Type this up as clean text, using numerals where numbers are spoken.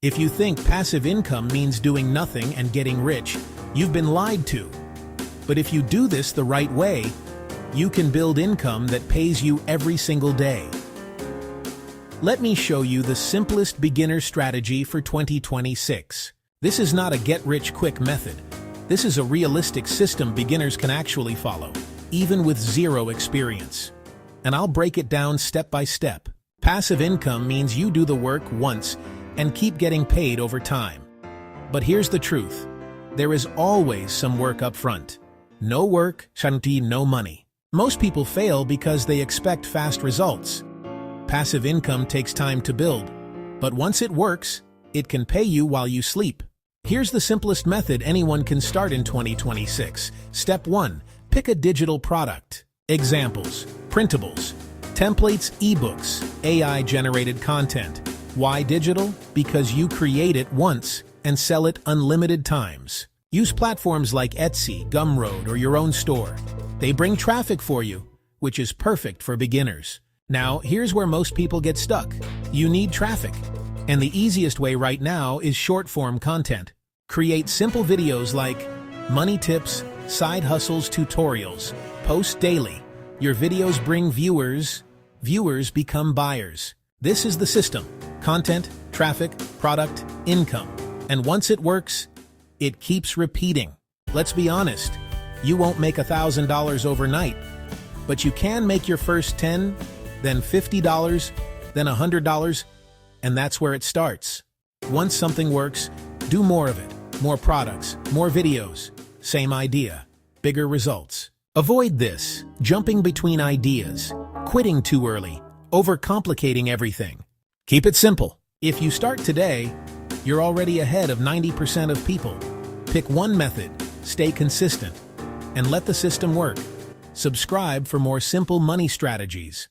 If you think passive income means doing nothing and getting rich, you've been lied to. But if you do this the right way, you can build income that pays you every single day. Let me show you the simplest beginner strategy for 2026. This is not a get-rich-quick method. This is a realistic system beginners can actually follow, even with zero experience. And I'll break it down step by step. Passive income means you do the work once and keep getting paid over time. But here's the truth. There is always some work up front. No work, shanti, no money. Most people fail because they expect fast results. Passive income takes time to build, but once it works, it can pay you while you sleep. Here's the simplest method anyone can start in 2026. Step 1. Pick a digital product. Examples: printables, templates, ebooks, AI-generated content. Why digital? Because you create it once and sell it unlimited times. Use platforms like Etsy, Gumroad, or your own store. They bring traffic for you, which is perfect for beginners. Now, here's where most people get stuck. You need traffic. And the easiest way right now is short-form content. Create simple videos like money tips, side hustles, tutorials. Post daily. Your videos bring viewers. Viewers become buyers. This is the system. Content, traffic, product, income. And once it works, it keeps repeating. Let's be honest. You won't make $1,000 overnight, but you can make your first $10, then $50, then $100, and that's where it starts. Once something works, do more of it. More products, more videos. Same idea, bigger results. Avoid this, jumping between ideas, quitting too early, overcomplicating everything. Keep it simple. If you start today, you're already ahead of 90% of people. Pick one method, stay consistent, and let the system work. Subscribe for more simple money strategies.